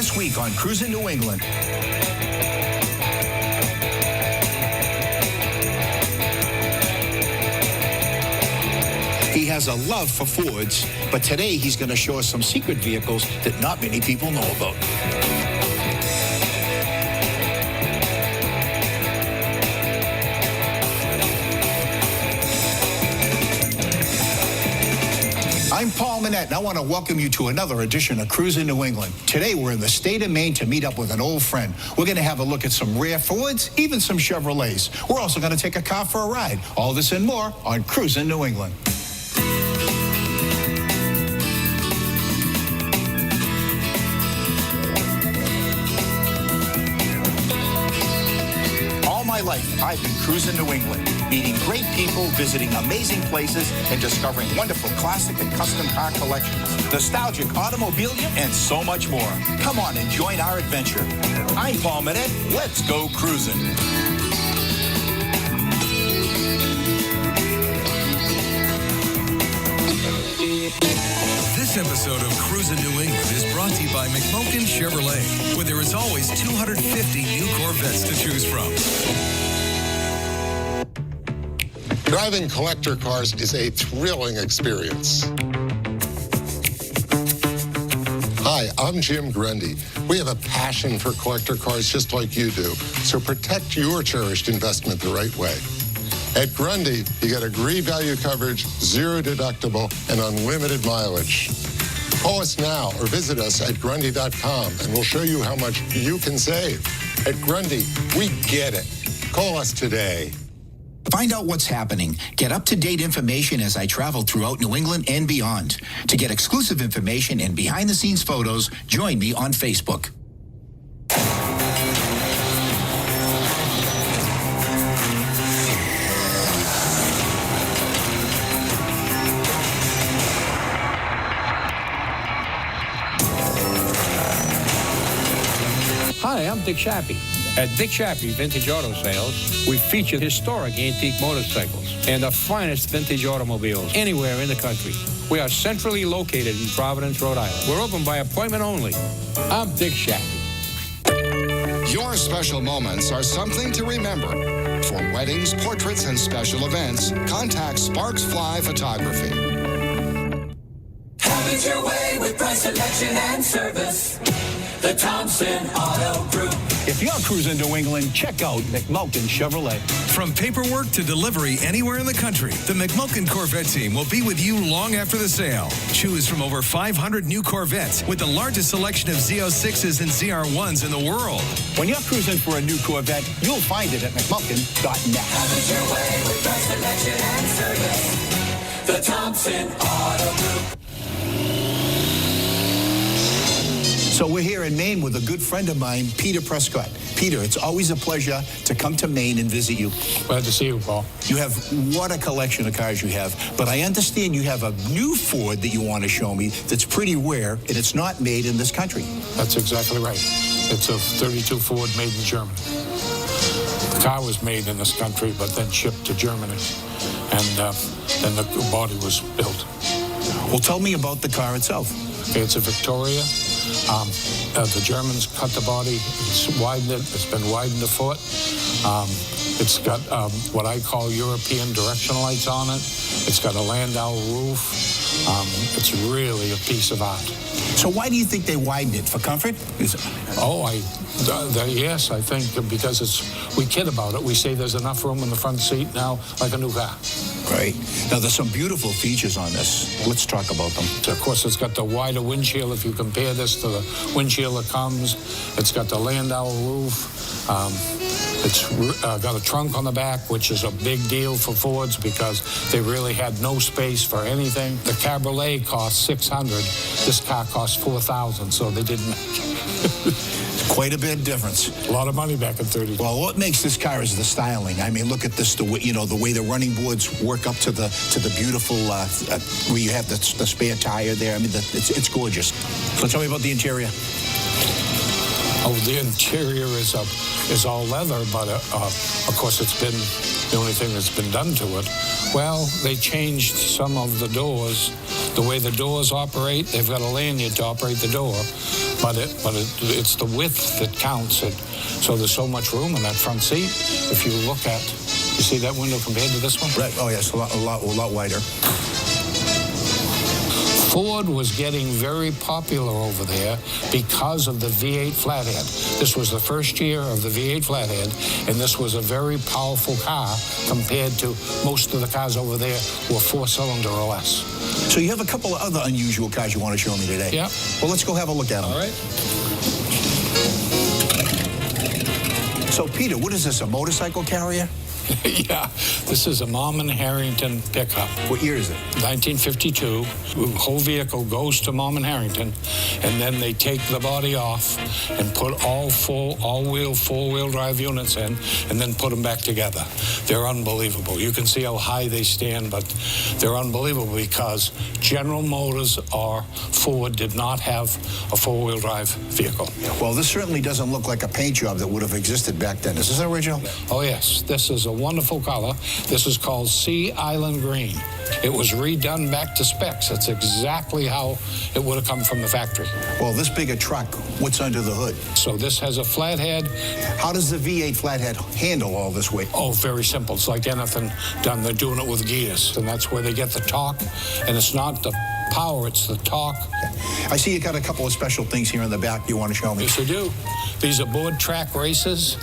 This week on Cruisin' New England. He has a love for Fords, but today he's going to show us some secret vehicles that not many people know about. I'm Paul Manette, and I want to welcome you to another edition of Cruisin' New England. Today, we're in the state of Maine to meet up with an old friend. We're going to have a look at some rare Fords, even some Chevrolets. We're also going to take a car for a ride. All this and more on Cruisin' New England. My life, I've been cruising New England, meeting great people, visiting amazing places, and discovering wonderful classic and custom car collections, nostalgic automobilia, and so much more. Come on and join our adventure. I'm Paul Manette. Let's go cruising. This episode of Cruisin' New England is brought to you by McMokin Chevrolet, where there is always 250 new Corvettes to choose from. Driving collector cars is a thrilling experience. Hi, I'm Jim Grundy. We have a passion for collector cars just like you do, so protect your cherished investment the right way. At Grundy, you get agreed value coverage, zero deductible, and unlimited mileage. Call us now or visit us at Grundy.com and we'll show you how much you can save. At Grundy, we get it. Call us today. Find out what's happening. Get up-to-date information as I travel throughout New England and beyond. To get exclusive information and behind-the-scenes photos, join me on Facebook. Hi, I'm Dick Shappy. At Dick Shappy Vintage Auto Sales, we feature historic antique motorcycles and the finest vintage automobiles anywhere in the country. We are centrally located in Providence, Rhode Island. We're open by appointment only. I'm Dick Shappy. Your special moments are something to remember. For weddings, portraits, and special events, contact Sparks Fly Photography. Have it your way with price selection and service. The Thompson Auto Group. If you're cruising New England, check out McMokin Chevrolet. From paperwork to delivery anywhere in the country, the McMokin Corvette team will be with you long after the sale. Choose from over 500 new Corvettes with the largest selection of Z06s and ZR1s in the world. When you're cruising for a new Corvette, you'll find it at McMokin.net. Have it your way with price selection and service. The Thompson Auto Group. So we're here in Maine with a good friend of mine, Peter Prescott. Peter, it's always a pleasure to come to Maine and visit you. Glad to see you, Paul. You have what a collection of cars you have. But I understand you have a new Ford that you want to show me that's pretty rare, and it's not made in this country. That's exactly right. It's a 32 Ford made in Germany. The car was made in this country, but then shipped to Germany. And then the body was built. Well, tell me about the car itself. It's a Victoria. The Germans cut the body, it's widened it, it's been widened a foot. It's got what I call European direction lights on it. It's got a Landau roof. It's really a piece of art. So why do you think they widened it? For comfort? Yes, I think because we kid about it. We say there's enough room in the front seat now, like a new car. Right. Now, there's some beautiful features on this. Let's talk about them. So, of course, it's got the wider windshield. If you compare this to the windshield that comes, it's got the Landau roof. It's got a trunk on the back, which is a big deal for Fords because they really had no space for anything. The Cabriolet cost $600. This car cost $4,000, so they didn't make it. Quite a bit of difference. A lot of money back in 32. Well, what makes this car is the styling. I mean, look at this, the way, the way the running boards work up to the beautiful, where you have the spare tire there. I mean, it's gorgeous. So tell me about the interior. Oh, the interior is all leather, but of course it's been the only thing that's been done to it Well, they changed some of the doors, the way the doors operate. They've got a lanyard to operate the door, but it's the width that counts. So there's so much room in that front seat. If you look at, you see that window compared to this one? Right. Oh, yes, a lot wider. Ford was getting very popular over there because of the V8 flathead. This was the first year of the V8 flathead, and this was a very powerful car compared to most of the cars over there were 4-cylinder or less. So you have a couple of other unusual cars you want to show me today. Yeah. Well, let's go have a look at them. All right. So, Peter, what is this, a motorcycle carrier? Yeah, this is a Mom and Harrington pickup. What year is it? 1952. The whole vehicle goes to Mom and Harrington, and then they take the body off and put all-wheel, four-wheel drive units in, and then put them back together. They're unbelievable. You can see how high they stand, but they're unbelievable because General Motors or Ford did not have a four-wheel drive vehicle. Well, this certainly doesn't look like a paint job that would have existed back then. Is this original? Oh, yes. This is a wonderful color. This is called Sea Island Green. It was redone back to specs. It's exactly how it would have come from the factory. Well, this big a truck, what's under the hood? So this has a flathead. How does the V8 flathead handle all this weight? Oh, very simple. It's like anything done. They're doing it with gears, and that's where they get the torque. And it's not the power, it's the torque. I see you got a couple of special things here in the back you want to show me. Yes, I do. These are board track races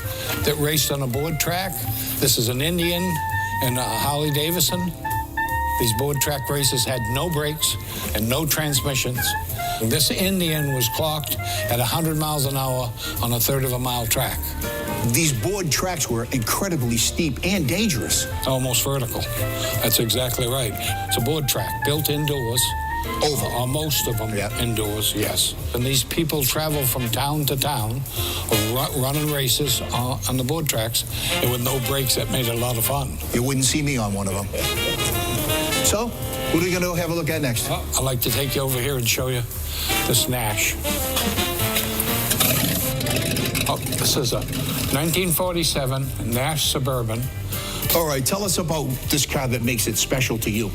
that raced on a board track. This is an Indian and a Harley Davidson. These board track races had no brakes and no transmissions. And this Indian was clocked at 100 miles an hour on a third of a mile track. These board tracks were incredibly steep and dangerous. Almost vertical. That's exactly right. It's a board track built indoors. Or most of them indoors, yes. And these people travel from town to town, running races on the board tracks, and with no brakes, that made it a lot of fun. You wouldn't see me on one of them. So, what are we going to have a look at next? Well, I'd like to take you over here and show you this Nash. Oh, this is a 1947 Nash Suburban. All right, tell us about this car that makes it special to you.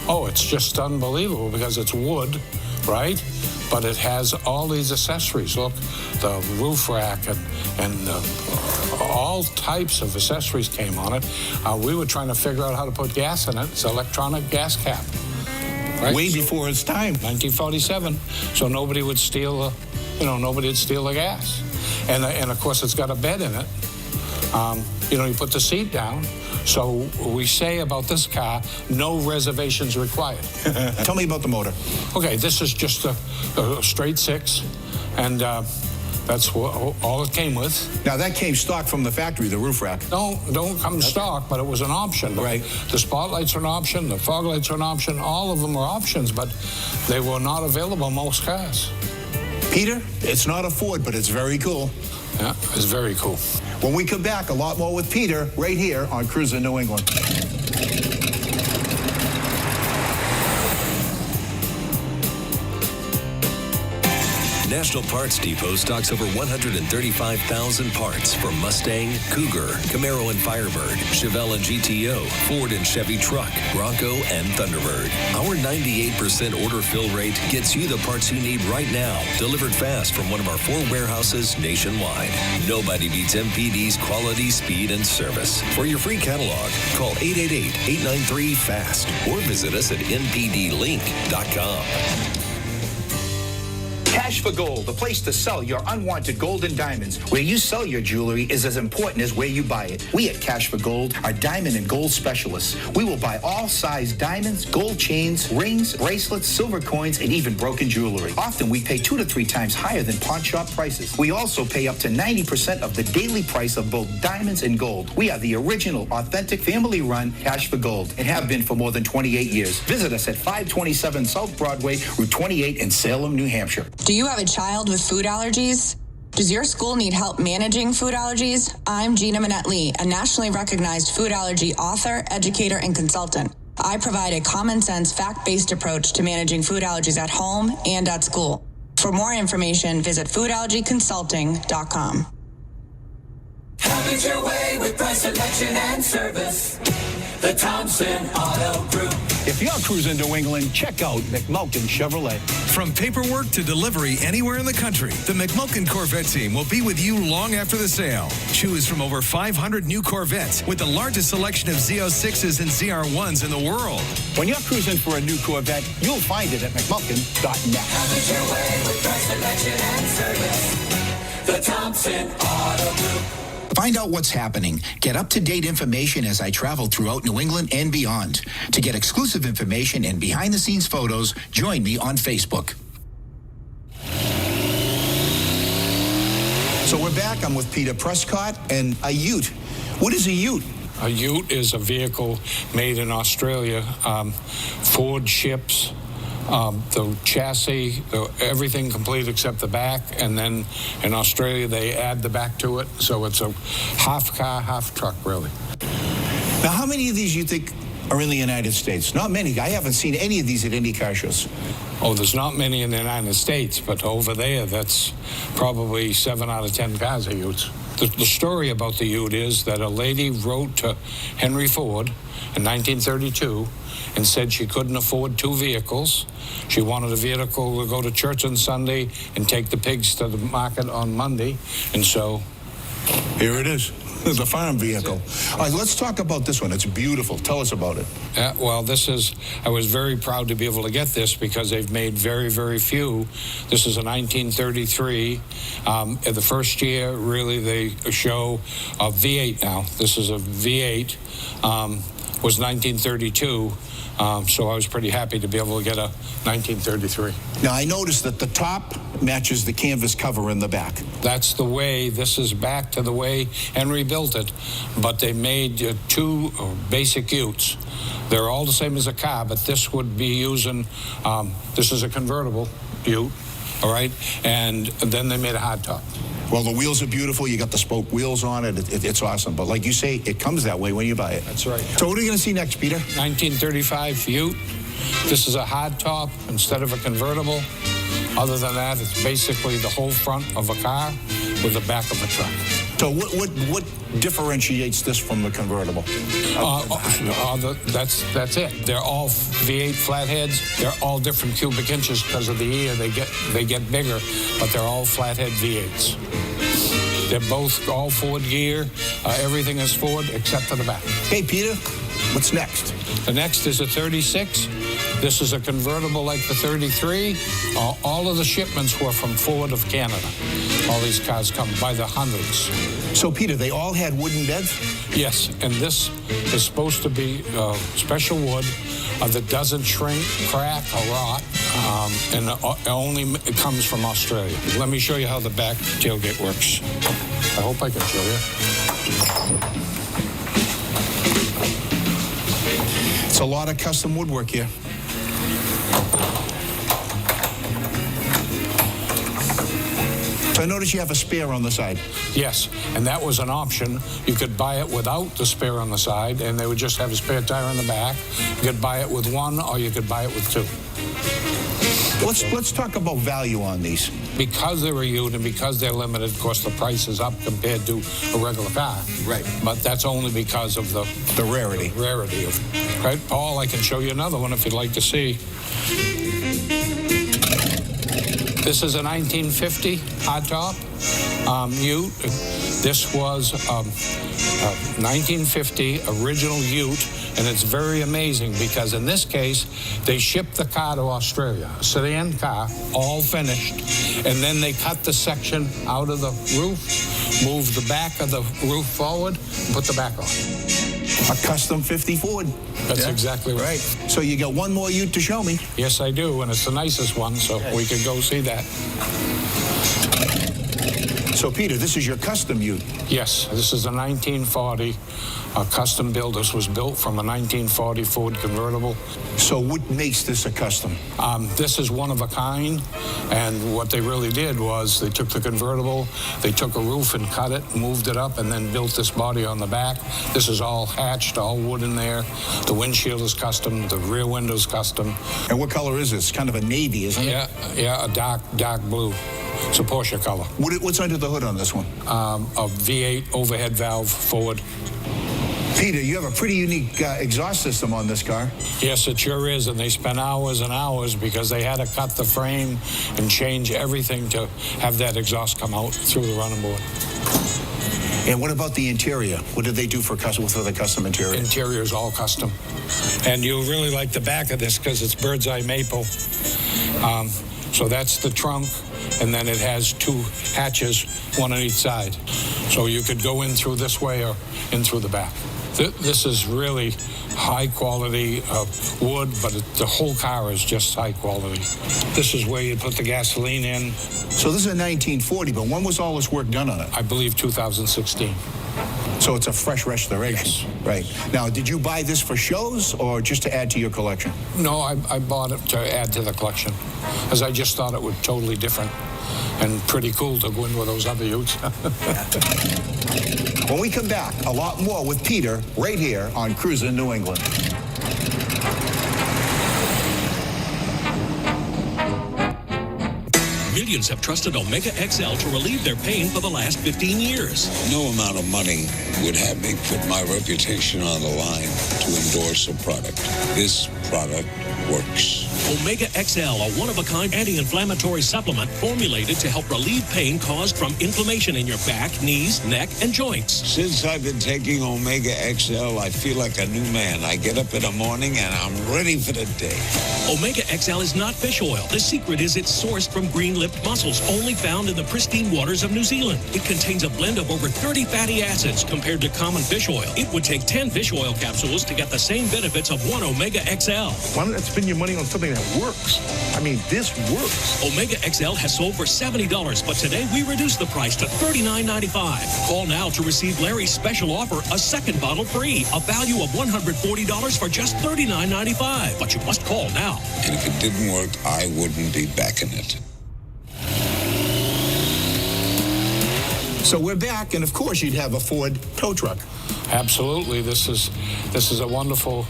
Oh, it's just unbelievable because it's wood, right? But it has all these accessories. Look, the roof rack and all types of accessories came on it. We were trying to figure out how to put gas in it. It's an electronic gas cap. Right? Way before its time. 1947. So nobody would steal the gas. And of course, it's got a bed in it. You put the seat down. So we say about this car, no reservations required. Tell me about the motor. Okay, this is just a straight 6, and that's all it came with. Now, that came stock from the factory, the roof rack. No, don't come stock, but it was an option. Right. The spotlights are an option, the fog lights are an option, all of them are options, but they were not available on most cars. Peter, it's not a Ford, but it's very cool. Yeah, it's very cool. When we come back, a lot more with Peter right here on Cruisin' New England. National Parts Depot stocks over 135,000 parts for Mustang, Cougar, Camaro and Firebird, Chevelle and GTO, Ford and Chevy Truck, Bronco and Thunderbird. Our 98% order fill rate gets you the parts you need right now, delivered fast from one of our 4 warehouses nationwide. Nobody beats MPD's quality, speed, and service. For your free catalog, call 888-893-FAST or visit us at npdlink.com. Cash for Gold, the place to sell your unwanted gold and diamonds. Where you sell your jewelry is as important as where you buy it. We at Cash for Gold are diamond and gold specialists. We will buy all size diamonds, gold chains, rings, bracelets, silver coins, and even broken jewelry. Often we pay 2 to 3 times higher than pawn shop prices. We also pay up to 90% of the daily price of both diamonds and gold. We are the original, authentic, family-run Cash for Gold and have been for more than 28 years. Visit us at 527 South Broadway, Route 28 in Salem, New Hampshire. Do you have a child with food allergies? Does your school need help managing food allergies? I'm Gina Minette-Lee, a nationally recognized food allergy author, educator, and consultant. I provide a common-sense, fact-based approach to managing food allergies at home and at school. For more information, visit foodallergyconsulting.com. Have it your way with price, selection, and service. The Thompson Auto Group. If you're cruising New England, check out McMulkin Chevrolet. From paperwork to delivery anywhere in the country, the McMulkin Corvette team will be with you long after the sale. Choose from over 500 new Corvettes with the largest selection of Z06s and ZR1s in the world. When you're cruising for a new Corvette, you'll find it at McMulkin.net. Have it your way with price selection and service. The Thompson Auto Group. Find out what's happening. Get up-to-date information as I travel throughout New England and beyond. To get exclusive information and behind-the-scenes photos, join me on Facebook. So we're back. I'm with Peter Prescott and a Ute. What is a Ute? A Ute is a vehicle made in Australia. Ford ships the chassis, everything complete except the back, and then in Australia they add the back to it, so it's a half car, half truck, really. Now, how many of these you think are in the United States? Not many. I haven't seen any of these at any car shows. Oh, there's not many in the United States, but over there, that's probably 7 out of 10 cars are Utes. The story about the Ute is that a lady wrote to Henry Ford in 1932 and said she couldn't afford 2 vehicles. She wanted a vehicle to go to church on Sunday and take the pigs to the market on Monday, and so here it is. It's a farm vehicle. All right, let's talk about this one. It's beautiful. Tell us about it. Well, I was very proud to be able to get this because they've made very, very few. This is a 1933. The first year, really, they show a V8 now. This is a V8. Was 1932. So I was pretty happy to be able to get a 1933. Now, I noticed that the top matches the canvas cover in the back. That's the way, this is back to the way Henry built it, but they made 2 basic Utes. They're all the same as a car, but this would be using, this is a convertible Ute, all right? And then they made a hardtop. Well, the wheels are beautiful. You got the spoke wheels on it. It's awesome. But like you say, it comes that way when you buy it. That's right. So what are you going to see next, Peter? 1935 Ute. This is a hardtop instead of a convertible. Other than that, it's basically the whole front of a car with the back of a truck. So what differentiates this from the convertible? That's it. They're all V8 flatheads. They're all different cubic inches because of the year they get bigger, but they're all flathead V8s. They're both all Ford gear. Everything is Ford except for the back. Hey, Peter, what's next? The next is a 36. This is a convertible like the 33. All of the shipments were from Ford of Canada. All these cars come by the hundreds. So, Peter, they all had wooden beds? Yes, and this is supposed to be special wood that doesn't shrink, crack, or rot, and it comes from Australia. Let me show you how the back tailgate works. I hope I can show you. It's a lot of custom woodwork here. So I notice you have a spare on the side. Yes, and that was an option. You could buy it without the spare on the side, and they would just have a spare tire on the back. You could buy it with 1, or you could buy it with 2. Let's talk about value on these. Because they're a Ute and because they're limited, of course, the price is up compared to a regular car. Right. But that's only because of the rarity. Rarity of it. Right, Paul, I can show you another one if you'd like to see. This is a 1950 hardtop Ute. This was a 1950 original Ute, and it's very amazing because in this case, they shipped the car to Australia, a sedan car, all finished, and then they cut the section out of the roof, moved the back of the roof forward, and put the back on. A custom 50 Ford. That's exactly right. So you got one more Ute to show me. Yes, I do, and it's the nicest one, so we can go see that. So, Peter, this is your custom Ute. Yes, this is a 1940 custom build. This was built from a 1940 Ford convertible. So what makes this a custom? This is one of a kind, and what they really did was they took the convertible, they took a roof and cut it, moved it up, and then built this body on the back. This is all hatched, all wood in there. The windshield is custom, the rear window's custom. And what color is this? Kind of a navy, isn't it? Yeah, a dark blue. It's a Porsche color. What's under the hood on this one? A V8 overhead valve Ford. Peter, you have a pretty unique exhaust system on this car. Yes, it sure is, and they spent hours and hours because they had to cut the frame and change everything to have that exhaust come out through the running board. And what about the interior? What did they do for the custom interior? Interior is all custom. And you'll really like the back of this because it's bird's eye maple. So that's the trunk, and then it has two hatches, one on each side. So you could go in through this way or in through the back. This is really high quality wood, but the whole car is just high quality. This is where you put the gasoline in. So this is a 1940, but when was all this work done on it? I believe 2016. So it's a fresh restoration. Yes. Right. Now, did you buy this for shows or just to add to your collection? No, I bought it to add to the collection, as I just thought it was totally different and pretty cool to go in with those other utes. When we come back, a lot more with Peter right here on Cruisin' New England. Millions have trusted Omega XL to relieve their pain for the last 15 years. No amount of money would have me put my reputation on the line to endorse a product. This product works. Omega XL, a one-of-a-kind anti-inflammatory supplement formulated to help relieve pain caused from inflammation in your back, knees, neck, and joints. Since I've been taking Omega XL, I feel like a new man. I get up in the morning and I'm ready for the day. Omega XL is not fish oil. The secret is it's sourced from green-lipped mussels, only found in the pristine waters of New Zealand. It contains a blend of over 30 fatty acids compared to common fish oil. It would take 10 fish oil capsules to get the same benefits of one Omega XL. Why not spend your money on something that works? I mean, this works. Omega XL has sold for $70, but today we reduced the price to $39.95. Call now to receive Larry's special offer, a second bottle free, a value of $140 for just $39.95. But you must call now. And if it didn't work, I wouldn't be backing it. So we're back, and of course you'd have a Ford tow truck. Absolutely. This is a wonderful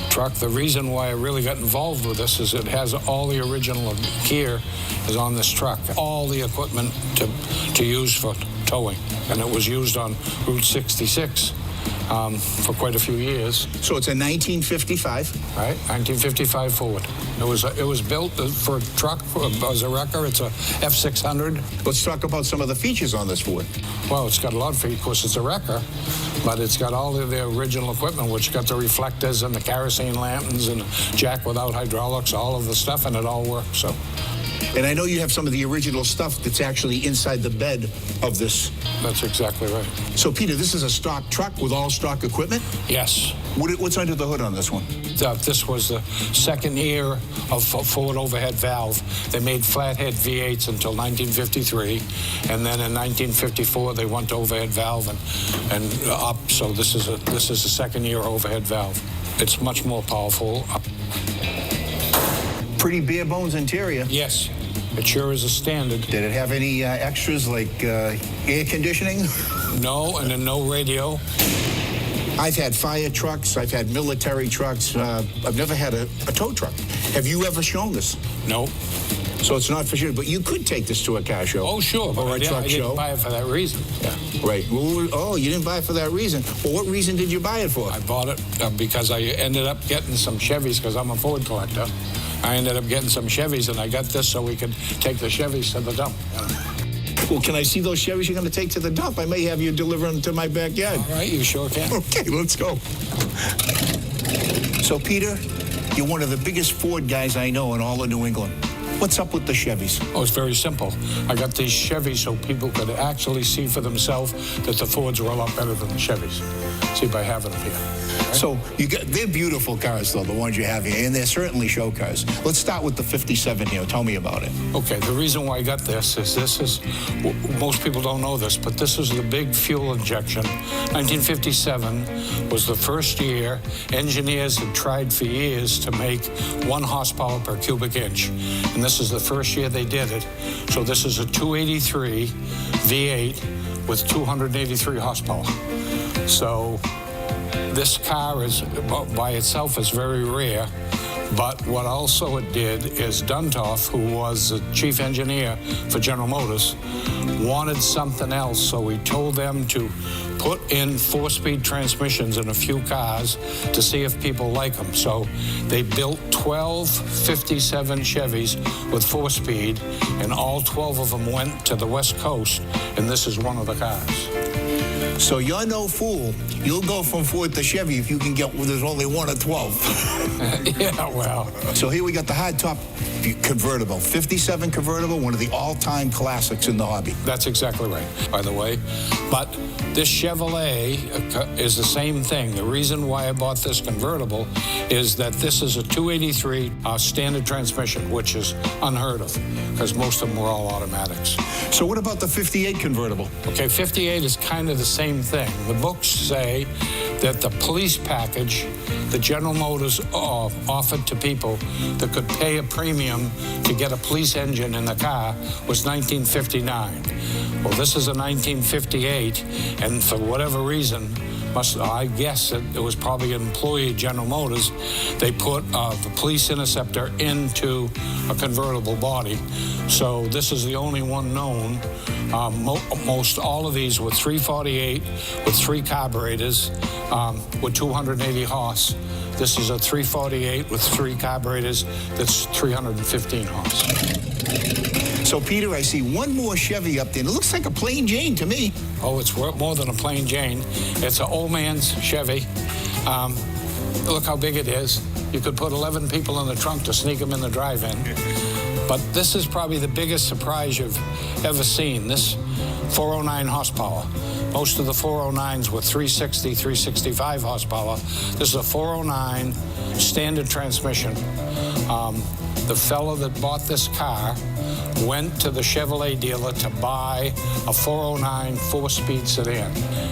truck. The reason why I really got involved with this is it has all the original gear is on this truck. All the equipment to use for towing. And it was used on Route 66 for quite a few years. So it's a 1955? Right, 1955 Ford. It was built for a truck, as a wrecker. It's a F600. Let's talk about some of the features on this Ford. Well, it's got a lot of features. Of course, it's a wrecker, but it's got all of the original equipment, which got the reflectors and the kerosene lanterns and jack without hydraulics, all of the stuff, and it all works. So. And I know you have some of the original stuff that's actually inside the bed of this. That's exactly right. So, Peter, this is a stock truck with all stock equipment? Yes. What's under the hood on this one? This was the second year of Ford overhead valve. They made flathead V8s until 1953, and then in 1954 they went to overhead valve and up. So this is a second year overhead valve. It's much more powerful. Pretty bare bones interior. Yes, it sure is a standard. Did it have any extras like air conditioning? No, and then no radio. I've had fire trucks, I've had military trucks. I've never had a tow truck. Have you ever shown this? No. So it's not for sure, but you could take this to a car show. Oh, sure. Or a truck I show. didn't buy it for that reason. Yeah. Right. Oh, you didn't buy it for that reason. Well, what reason did you buy it for? I bought it because I ended up getting some Chevys because I'm a Ford collector. I ended up getting some Chevys, and I got this so we could take the Chevys to the dump. Well, can I see those Chevys you're going to take to the dump? I may have you deliver them to my backyard. All right, you sure can. Okay, let's go. So, Peter, you're one of the biggest Ford guys I know in all of New England. What's up with the Chevys? Oh, it's very simple. I got these Chevys so people could actually see for themselves that the Fords were a lot better than the Chevys. See, by having them here. Right? So they're beautiful cars, though, the ones you have here, and they're certainly show cars. Let's start with the 57 here. Tell me about it. Okay, the reason why I got this is most people don't know this, but this is the big fuel injection. 1957 was the first year engineers had tried for years to make 1 horsepower per cubic inch. And this is the first year they did it. So this is a 283 V8 with 283 horsepower. So this car is, by itself, is very rare. But what also it did is Duntoff, who was the chief engineer for General Motors, wanted something else, so we told them to put in 4-speed transmissions in a few cars to see if people like them. So they built 12 57 Chevys with 4-speed, and all 12 of them went to the West Coast, and this is one of the cars. So you're no fool. You'll go from Ford to Chevy if you can get where there's only 1 or 12. Yeah, well. So here we got the hardtop convertible, 57 convertible, one of the all-time classics in the hobby. That's exactly right, by the way. But this Chevrolet is the same thing. The reason why I bought this convertible is that this is a 283 standard transmission, which is unheard of, because most of them were all automatics. So what about the 58 convertible? Okay, 58 is kind of the same thing. The books say that the police package that General Motors offered to people that could pay a premium to get a police engine in the car was 1959. Well, this is a 1958, and for whatever reason, I guess it was probably an employee at General Motors, they put the police interceptor into a convertible body. So this is the only one known. Most all of these were 348 with 3 carburetors with 280 horse. This is a 348 with 3 carburetors that's 315 horse. So, Peter, I see one more Chevy up there. It looks like a plain Jane to me. Oh, it's more than a plain Jane. It's an old man's Chevy. Look how big it is. You could put 11 people in the trunk to sneak them in the drive-in. But this is probably the biggest surprise you've ever seen. This 409 horsepower. Most of the 409s were 360, 365 horsepower. This is a 409 standard transmission. The fellow that bought this car went to the Chevrolet dealer to buy a 409 4-speed sedan.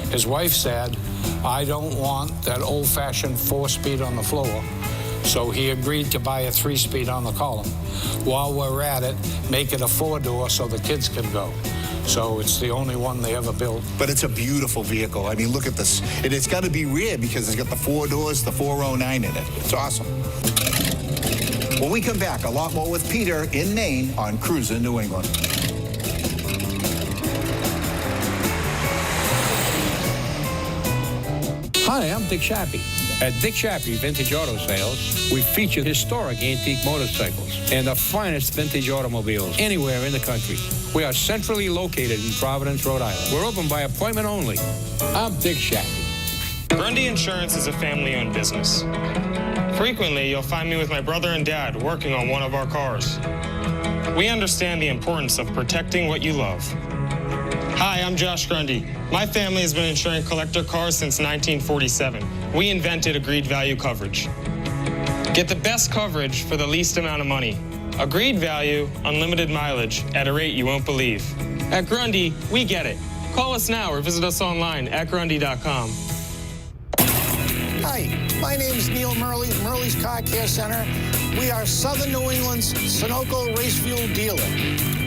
His wife said, I don't want that old-fashioned 4-speed on the floor. So he agreed to buy a 3-speed on the column. While we're at it, make it a 4-door so the kids can go. So it's the only one they ever built. But it's a beautiful vehicle. I mean, look at this. And it's got to be rare because it's got the 4 doors, the 409 in it. It's awesome. When we come back, a lot more with Peter in Maine on Cruisin' New England. Hi, I'm Dick Shappy. At Dick Shappy Vintage Auto Sales, we feature historic antique motorcycles and the finest vintage automobiles anywhere in the country. We are centrally located in Providence, Rhode Island. We're open by appointment only. I'm Dick Shappy. Grundy Insurance is a family-owned business. Frequently, you'll find me with my brother and dad working on one of our cars. We understand the importance of protecting what you love. Hi, I'm Josh Grundy. My family has been insuring collector cars since 1947. We invented agreed value coverage. Get the best coverage for the least amount of money. Agreed value, unlimited mileage, at a rate you won't believe. At Grundy, we get it. Call us now or visit us online at grundy.com. Hi, my name is Neil Murley, Murley's Car Care Center. We are Southern New England's Sunoco Race Fuel dealer.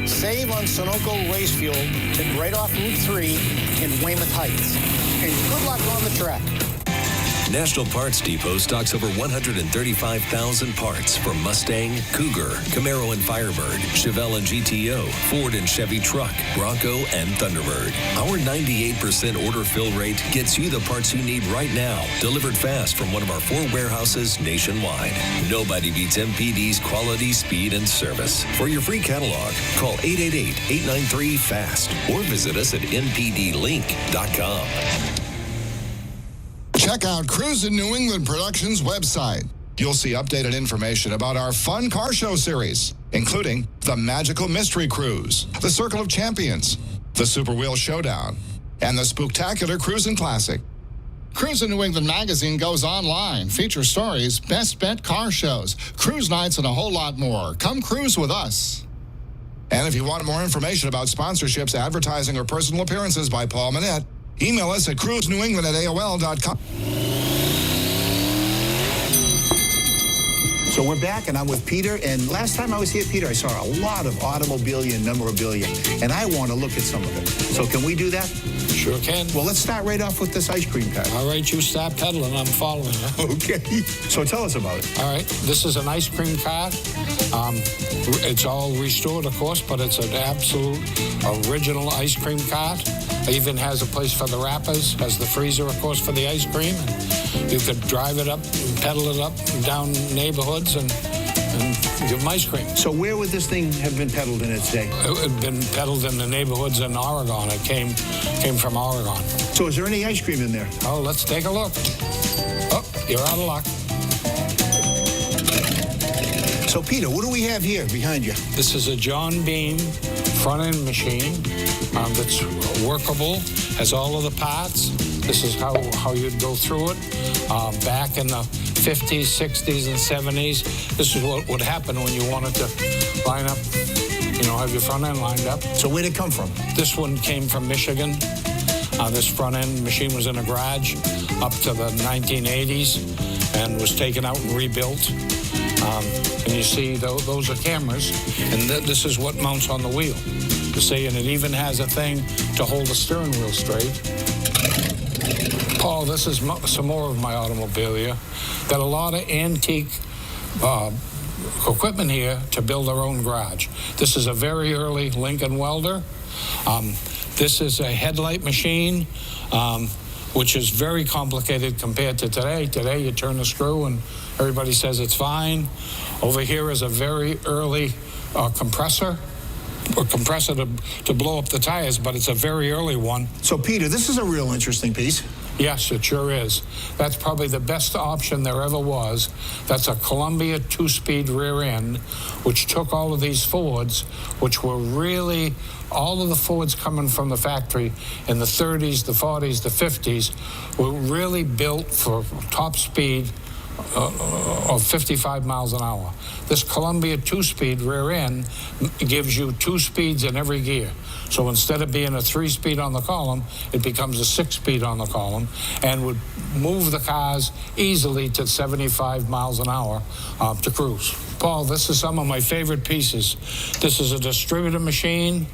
Save on Sunoco Race Fuel right off Route 3 in Weymouth Heights. And good luck on the track. National Parts Depot stocks over 135,000 parts for Mustang, Cougar, Camaro and Firebird, Chevelle and GTO, Ford and Chevy truck, Bronco and Thunderbird. Our 98% order fill rate gets you the parts you need right now, delivered fast from one of our 4 warehouses nationwide. Nobody beats MPD's quality, speed, and service. For your free catalog, call 888-893-FAST or visit us at npdlink.com. Check out Cruisin' New England Productions website. You'll see updated information about our fun car show series, including the Magical Mystery Cruise, the Circle of Champions, the Super Wheel Showdown, and the Spooktacular Cruisin' Classic. Cruisin' New England magazine goes online, features stories, best bet car shows, cruise nights, and a whole lot more. Come cruise with us. And if you want more information about sponsorships, advertising, or personal appearances by Paul Manette, email us at cruisenewengland@aol.com. So we're back, and I'm with Peter. And last time I was here, Peter, I saw a lot of automobilia and memorabilia, and I want to look at some of it. So can we do that? Sure can. Well, let's start right off with this ice cream cart. All right, you start pedaling. I'm following you. Okay. So tell us about it. All right. This is an ice cream cart. It's all restored, of course, but it's an absolute original ice cream cart. It even has a place for the wrappers, has the freezer, of course, for the ice cream. And you could drive it up, pedal it up and down neighborhoods and give them ice cream. So where would this thing have been peddled in its day? It had been peddled in the neighborhoods in Oregon. It came from Oregon. So is there any ice cream in there? Oh, let's take a look. Oh, you're out of luck. So, Peter, what do we have here behind you? This is a John Beam front-end machine that's workable, has all of the parts. This is how you'd go through it. Back in the 50s, 60s, and 70s, this is what would happen when you wanted to line up, have your front end lined up. So where'd it come from? This one came from Michigan. This front end machine was in a garage up to the 1980s and was taken out and rebuilt. And you see, those are cameras, and this is what mounts on the wheel. You see, and it even has a thing to hold the steering wheel straight. Paul, this is some more of my automobilia. Got a lot of antique equipment here to build our own garage. This is a very early Lincoln welder. This is a headlight machine, which is very complicated compared to today. Today, you turn the screw and everybody says it's fine. Over here is a very early compressor to blow up the tires, but it's a very early one. So, Peter, this is a real interesting piece. Yes, it sure is. That's probably the best option there ever was. That's a Columbia 2-speed rear end, which took all of these Fords, which were really, all of the Fords coming from the factory in the 30s, the 40s, the 50s, were really built for top speed of 55 miles an hour. This Columbia 2-speed rear end gives you 2 speeds in every gear. So instead of being a 3-speed on the column, it becomes a 6-speed on the column and would move the cars easily to 75 miles an hour to cruise. Paul, this is some of my favorite pieces. This is a distributor machine.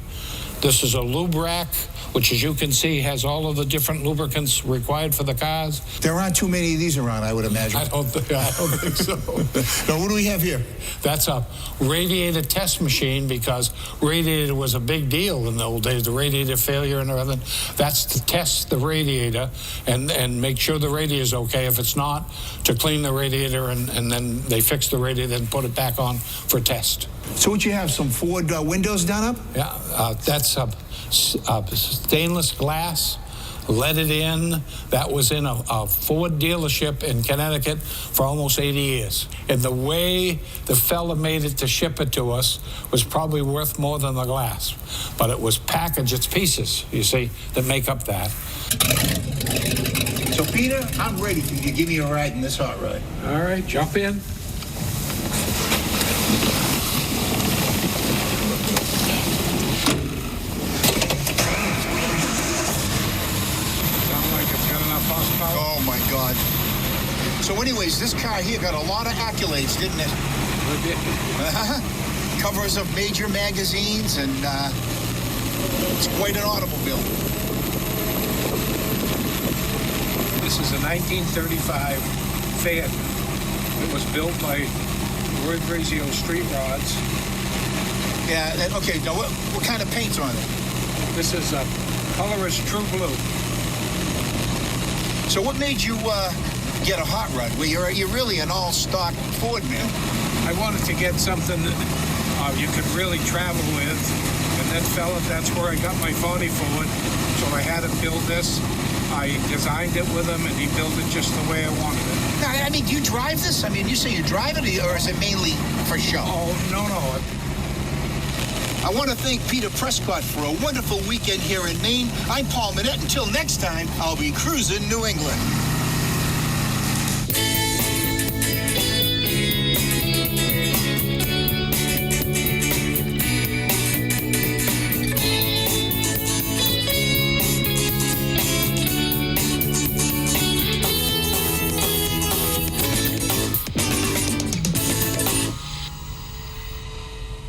This is a lube rack, which, as you can see, has all of the different lubricants required for the cars. There aren't too many of these around, I would imagine. I don't think so. Now, what do we have here? That's a radiator test machine, because radiator was a big deal in the old days, the radiator failure and everything. That's to test the radiator and make sure the radiator is okay. If it's not, to clean the radiator, and then they fix the radiator and put it back on for test. So what you have, some Ford windows down up? Yeah, that's stainless glass, leaded in. That was in a Ford dealership in Connecticut for almost 80 years. And the way the fella made it to ship it to us was probably worth more than the glass. But it was packaged, it's pieces, you see, that make up that. So, Peter, I'm ready for you to give me a ride in this hot rod. All right, jump in. Oh, my God. So anyways, this car here got a lot of accolades, didn't it? It did. Covers of major magazines, and it's quite an automobile. This is a 1935 Fiat. It was built by Roy Brazio Street Rods. Yeah, okay, now what kind of paint's on it? This is a color is True Blue. So what made you get a hot rod? Well, you're really an all-stock Ford man. I wanted to get something that you could really travel with, and that's where I got my 40 Ford. So I had him build this. I designed it with him, and he built it just the way I wanted it. Now, I mean, do you drive this? I mean, you say you drive it, or is it mainly for show? Oh, no. I want to thank Peter Prescott for a wonderful weekend here in Maine. I'm Paul Manette. Until next time, I'll be cruising New England.